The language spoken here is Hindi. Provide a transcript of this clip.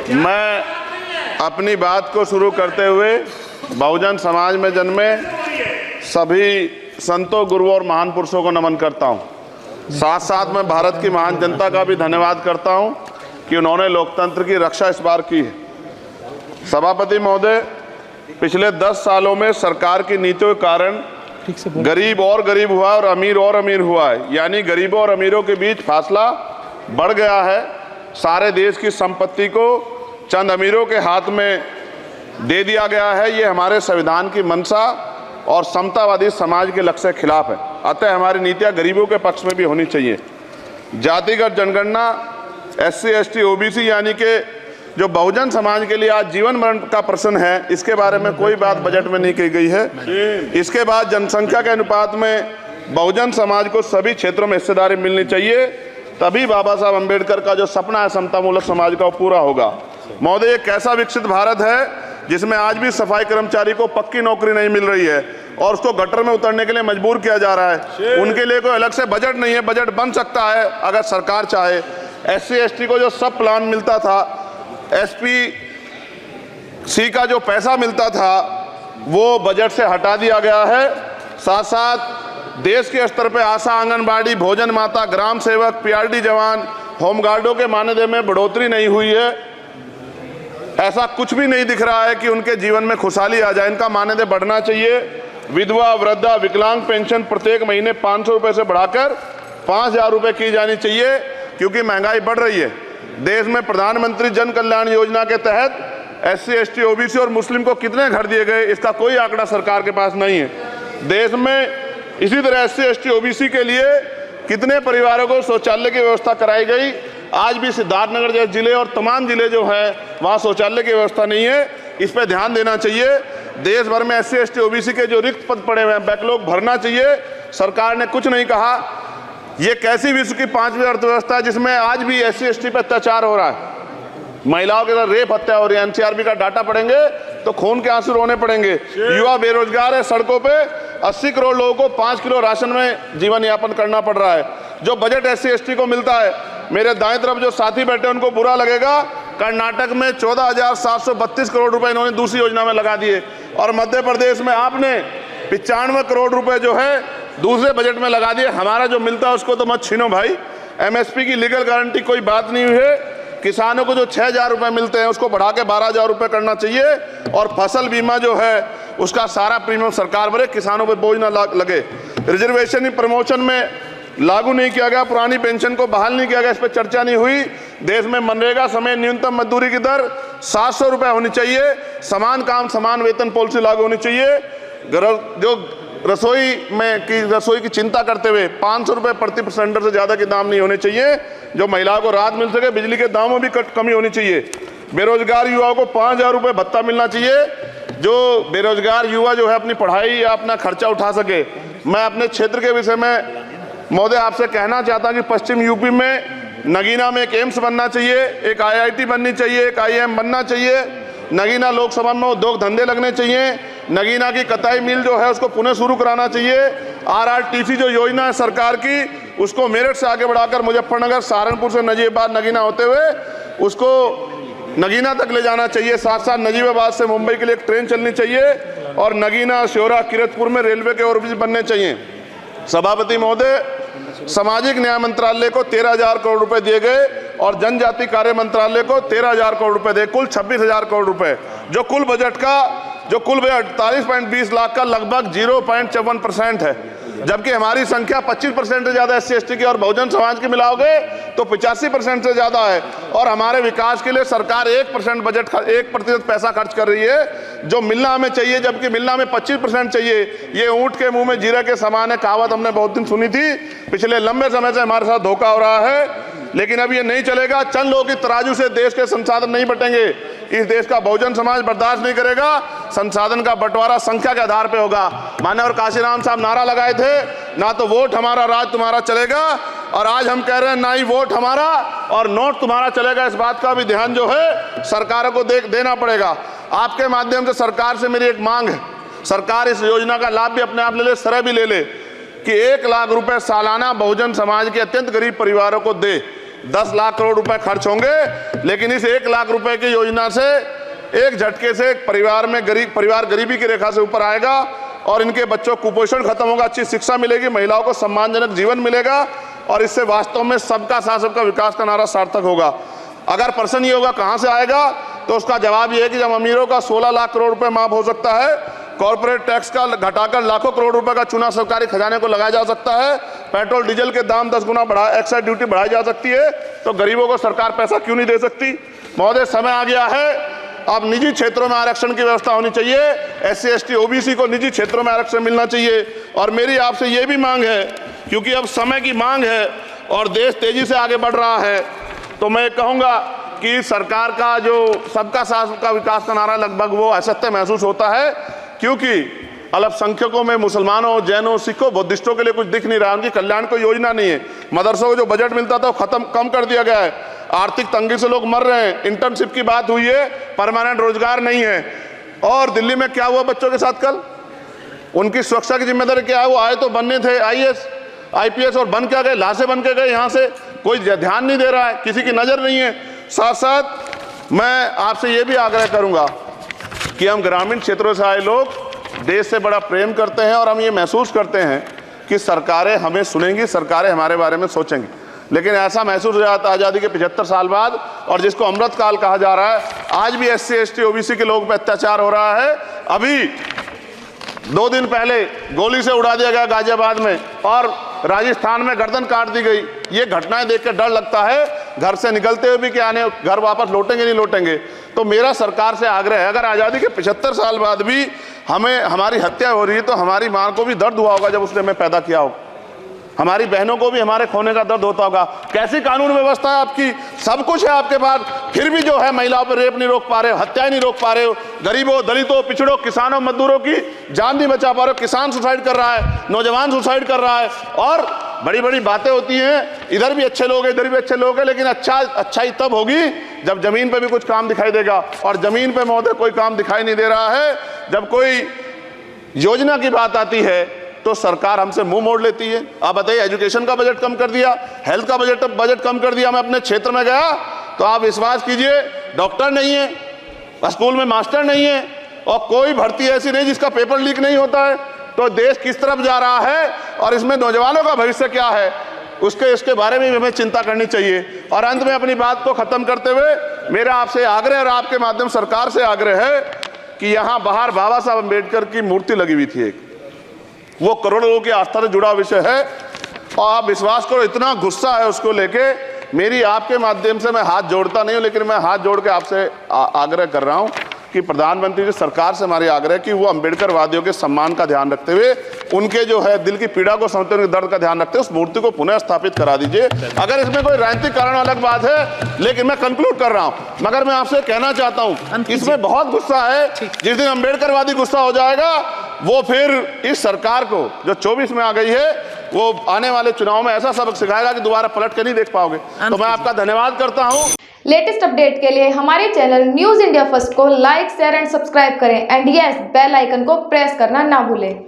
मैं अपनी बात को शुरू करते हुए बहुजन समाज में जन्मे सभी संतों, गुरुओं और महान पुरुषों को नमन करता हूं। साथ साथ मैं भारत की महान जनता का भी धन्यवाद करता हूं कि उन्होंने लोकतंत्र की रक्षा इस बार की है। सभापति महोदय, पिछले 10 सालों में सरकार की नीतियों के कारण गरीब और गरीब हुआ और अमीर हुआ है, यानी गरीबों और अमीरों के बीच फासला बढ़ गया है। सारे देश की संपत्ति को चंद अमीरों के हाथ में दे दिया गया है। ये हमारे संविधान की मंशा और समतावादी समाज के लक्ष्य के खिलाफ है। अतः हमारी नीतियां गरीबों के पक्ष में भी होनी चाहिए। जातिगत जनगणना, SC, ST, OBC यानी कि जो बहुजन समाज के लिए आज जीवन मरण का प्रश्न है, इसके बारे में कोई बात बजट में नहीं की गई है। इसके बाद जनसंख्या के अनुपात में बहुजन समाज को सभी क्षेत्रों में हिस्सेदारी मिलनी चाहिए, तभी बाबा साहब अम्बेडकर का जो सपना है समतामूलक समाज का, वो पूरा होगा। महोदय, एक ऐसा विकसित भारत है जिसमें आज भी सफाई कर्मचारी को पक्की नौकरी नहीं मिल रही है और उसको गटर में उतरने के लिए मजबूर किया जा रहा है। उनके लिए कोई अलग से बजट नहीं है। बजट बन सकता है अगर सरकार चाहे। SC, ST को जो सब प्लान मिलता था, SPC का जो पैसा मिलता था, वो बजट से हटा दिया गया है। साथ साथ देश के स्तर पे आशा, आंगनबाड़ी, भोजन माता, ग्राम सेवक, PRD जवान, होमगार्डों के मानदेय में बढ़ोतरी नहीं हुई है। ऐसा कुछ भी नहीं दिख रहा है कि उनके जीवन में खुशहाली आ जाए। इनका मानदेय बढ़ना चाहिए। विधवा, वृद्धा, विकलांग पेंशन प्रत्येक महीने 500 रुपये से बढ़ाकर 5000 रुपये की जानी चाहिए, क्योंकि महंगाई बढ़ रही है। देश में प्रधानमंत्री जन कल्याण योजना के तहत SC, ST, OBC और मुस्लिम को कितने घर दिए गए, इसका कोई आंकड़ा सरकार के पास नहीं है। देश में इसी तरह SC, ST, OBC के लिए कितने परिवारों को शौचालय की व्यवस्था कराई गई। आज भी सिद्धार्थनगर जैसे जिले और तमाम जिले जो हैं, वहाँ शौचालय की व्यवस्था नहीं है। इस पर ध्यान देना चाहिए। देश भर में SC, ST, OBC के जो रिक्त पद पड़े हुए हैं, बैकलॉग भरना चाहिए। सरकार ने कुछ नहीं कहा। ये कैसी विश्व की 5वीं अर्थव्यवस्था है जिसमें आज भी SC, ST पर अत्याचार हो रहा है, महिलाओं के साथ रेप हत्या हो रही है। NCRB का डाटा पढ़ेंगे तो खून के आंसू रोने पड़ेंगे। युवा बेरोजगार है, सड़कों पे 80 करोड़ लोगों को 5 किलो राशन में जीवन यापन करना पड़ रहा है। जो बजट SC, ST को मिलता है, मेरे दाएं तरफ जो साथी बैठे उनको बुरा लगेगा, कर्नाटक में 14,732 करोड़ रुपए इन्होंने दूसरी योजना में लगा दिए और मध्य प्रदेश में आपने 95 करोड़ रुपए जो है दूसरे बजट में लगा दिए। हमारा जो मिलता है उसको तो मत छीनो भाई। MSP की लीगल गारंटी कोई बात नहीं हुई है। किसानों को जो 6000 रुपये मिलते हैं उसको बढ़ा के 12000 रुपये करना चाहिए और फसल बीमा जो है उसका सारा प्रीमियम सरकार भरे, किसानों पर बोझ ना लगे। रिजर्वेशन प्रमोशन में लागू नहीं किया गया, पुरानी पेंशन को बहाल नहीं किया गया, इस पर चर्चा नहीं हुई। देश में मनरेगा समय न्यूनतम मजदूरी की दर 700 रुपये होनी चाहिए। समान काम समान वेतन पॉलिसी लागू होनी चाहिए। जो रसोई की चिंता करते हुए 500 रुपये प्रति सिलेंडर से ज़्यादा के दाम नहीं होने चाहिए, जो महिलाओं को राहत मिल सके। बिजली के दामों में भी कमी होनी चाहिए। बेरोजगार युवाओं को 5000 रुपये भत्ता मिलना चाहिए, जो बेरोजगार युवा जो है अपनी पढ़ाई या अपना खर्चा उठा सके। मैं अपने क्षेत्र के विषय में महोदय आपसे कहना चाहता हूं कि पश्चिम यूपी में नगीना में एक एम्स बनना चाहिए, एक IIT बननी चाहिए, एक IIM बनना चाहिए। नगीना लोकसभा में उद्योग धंधे लगने चाहिए। नगीना की कताई मिल जो है उसको पुनः शुरू कराना चाहिए। RRTC जो योजना है सरकार की, उसको मेरठ से आगे बढ़ाकर मुजफ्फरनगर, सहारनपुर से नजीबाबाद, नगीना होते हुए उसको नगीना तक ले जाना चाहिए। साथ साथ नजीबाबाद से मुंबई के लिए एक ट्रेन चलनी चाहिए और नगीना, श्योरा, किरतपुर में रेलवे के ओवरब्रिज बनने चाहिए। सभापति महोदय, सामाजिक न्याय मंत्रालय को 13,000 करोड़ रुपए दिए गए और जनजाति कार्य मंत्रालय को 13,000 करोड़ रुपए दिए, कुल 26,000 करोड़ रुपए। जो कुल बजट 48.20 लाख का लगभग 0.54% है, जबकि हमारी संख्या 25% से ज्यादा SC, ST की और बहुजन समाज की मिलाओगे तो 85% से ज्यादा है। और हमारे विकास के लिए सरकार 1% पैसा खर्च कर रही है, जो मिलना हमें चाहिए, जबकि मिलना हमें 25% चाहिए। ये ऊंट के मुंह में जीरा के समान है, कहावत हमने बहुत दिन सुनी थी। पिछले लंबे समय से हमारे साथ धोखा हो रहा है, लेकिन अब ये नहीं चलेगा। चंद लोगों की तराजू से देश के संसाधन नहीं बटेंगे। इस देश का बहुजन समाज बर्दाश्त नहीं करेगा। संसाधन का बंटवारा संख्या के आधार पे होगा। माननीय काशीराम साहब नारा लगाए थे, ना तो वोट हमारा राज तुम्हारा चलेगा, और आज हम कह रहे हैं ना ही वोट हमारा और नोट तुम्हारा चलेगा। इस बात का भी ध्यान जो है सरकारों को देना पड़ेगा। आपके माध्यम से सरकार से मेरी एक मांग है, सरकार इस योजना का लाभ भी अपने आप ले ले, सरह भी ले ले कि 1 लाख रुपए सालाना बहुजन समाज के अत्यंत गरीब परिवारों को दे। 10 लाख करोड़ रुपए खर्च होंगे, लेकिन इस 1 लाख रुपए की योजना से एक झटके से एक परिवार गरीबी की रेखा से ऊपर आएगा और इनके बच्चों को कुपोषण खत्म होगा, अच्छी शिक्षा मिलेगी, महिलाओं को सम्मानजनक जीवन मिलेगा और इससे वास्तव में सबका साथ सबका विकास का नारा सार्थक होगा। अगर प्रश्न ये होगा कहाँ से आएगा, तो उसका जवाब ये है कि जब अमीरों का 16 लाख करोड़ रुपए माफ हो सकता है, कॉर्पोरेट टैक्स का घटाकर लाखों करोड़ रुपए का चूना सरकारी खजाने को लगाया जा सकता है, पेट्रोल डीजल के दाम 10 गुना एक्साइज ड्यूटी बढ़ाई जा सकती है, तो गरीबों को सरकार पैसा क्यों नहीं दे सकती। महोदय, समय आ गया है, अब निजी क्षेत्रों में आरक्षण की व्यवस्था होनी चाहिए, SC ST OBC को निजी क्षेत्रों में आरक्षण मिलना चाहिए। और मेरी आपसे ये भी मांग है, क्योंकि अब समय की मांग है और देश तेजी से आगे बढ़ रहा है, तो मैं कहूँगा कि सरकार का जो सबका साथ सबका विकास का नारा लगभग वो असत्य महसूस होता है, क्योंकि अल्पसंख्यकों में मुसलमानों, जैनों, सिखों, बुद्धिस्टों के लिए कुछ दिख नहीं रहा, उनकी कल्याण कोई योजना नहीं है। मदरसों को जो बजट मिलता था वो कम कर दिया गया है, आर्थिक तंगी से लोग मर रहे हैं, इंटर्नशिप की बात हुई है, परमानेंट रोजगार नहीं है। और दिल्ली में क्या हुआ बच्चों के साथ कल, उनकी सुरक्षा की जिम्मेदारी क्या है, वो आए तो बनने थे IAS IPS और बन क्या गए, लाशें बन के गए, यहाँ से कोई ध्यान नहीं दे रहा है, किसी की नजर नहीं है। साथ साथ मैं आपसे ये भी आग्रह करूंगा कि हम ग्रामीण क्षेत्रों से आए लोग देश से बड़ा प्रेम करते हैं और हम ये महसूस करते हैं कि सरकारें हमें सुनेंगी, सरकारें हमारे बारे में सोचेंगी, लेकिन ऐसा महसूस हो जाता है आज़ादी के 75 साल बाद, और जिसको अमृत काल कहा जा रहा है, आज भी SC ST OBC के लोगों पर अत्याचार हो रहा है। अभी 2 दिन पहले गोली से उड़ा दिया गया गाजियाबाद में और राजस्थान में गर्दन काट दी गई। ये घटनाएं देख कर डर लगता है, घर से निकलते हुए भी कि आने घर वापस लौटेंगे नहीं लौटेंगे। तो मेरा सरकार से आग्रह है, अगर आज़ादी के 75 साल बाद भी हमारी हत्या हो रही है, तो हमारी माँ को भी दर्द हुआ होगा जब उसने हमें पैदा किया हो, हमारी बहनों को भी हमारे खोने का दर्द होता होगा। कैसी कानून व्यवस्था है आपकी, सब कुछ है आपके पास, फिर भी जो है महिलाओं पर रेप नहीं रोक पा रहे हो, हत्याएं नहीं रोक पा रहे हो, गरीबों, दलितों, पिछड़ों, किसानों, मजदूरों की जान नहीं बचा पा रहे हो। किसान सुसाइड कर रहा है, नौजवान सुसाइड कर रहा है, और बड़ी बड़ी बातें होती हैं, इधर भी अच्छे लोग हैं, इधर भी अच्छे लोग हैं, लेकिन अच्छाई तब होगी जब जमीन पे भी कुछ काम दिखाई देगा। और जमीन पे महोदय कोई काम दिखाई नहीं दे रहा है। जब कोई योजना की बात आती है तो सरकार हमसे मुंह मोड़ लेती है। आप बताइए, एजुकेशन का बजट कम कर दिया, हेल्थ का बजट कम कर दिया। मैं अपने क्षेत्र में गया तो आप विश्वास कीजिए, डॉक्टर नहीं है, स्कूल में मास्टर नहीं है, और कोई भर्ती ऐसी नहीं जिसका पेपर लीक नहीं होता है। तो देश किस तरफ जा रहा है और इसमें नौजवानों का भविष्य क्या है, इसके बारे में हमें चिंता करनी चाहिए। और अंत में अपनी बात को खत्म करते हुए मेरा आपसे आग्रह और आपके माध्यम सरकार से आग्रह है कि यहाँ बाहर बाबा साहब अम्बेडकर की मूर्ति लगी हुई थी एक, वो करोड़ों लोगों की आस्था से जुड़ा विषय है, और आप विश्वास करो इतना गुस्सा है उसको लेके, मेरी आपके माध्यम से मैं हाथ जोड़ता नहीं हूं, लेकिन मैं हाथ जोड़ के आपसे आग्रह कर रहा हूं कि प्रधानमंत्री जी, सरकार से हमारी आग्रह कि वो अम्बेडकर वादियों के सम्मान का ध्यान रखते हुए, उनके जो है दिल की पीड़ा को समझते हुए, उनके दर्द का ध्यान रखते हुए उस मूर्ति को पुनः स्थापित करा दीजिए। अगर इसमें कोई राजनीतिक कारण अलग बात है, लेकिन मैं कंक्लूड कर रहा हूं, मगर मैं आपसे कहना चाहता हूं इसमें बहुत गुस्सा है। जिस दिन अम्बेडकरवादी गुस्सा हो जाएगा, वो फिर इस सरकार को जो 24 में आ गई है, वो आने वाले चुनाव में ऐसा सबक सिखाएगा कि दोबारा पलट के नहीं देख पाओगे। तो मैं आपका धन्यवाद करता हूं। लेटेस्ट अपडेट के लिए हमारे चैनल न्यूज़ इंडिया फर्स्ट को लाइक, शेयर एंड सब्सक्राइब करें, एंड यस, बेल आइकन को प्रेस करना ना भूलें।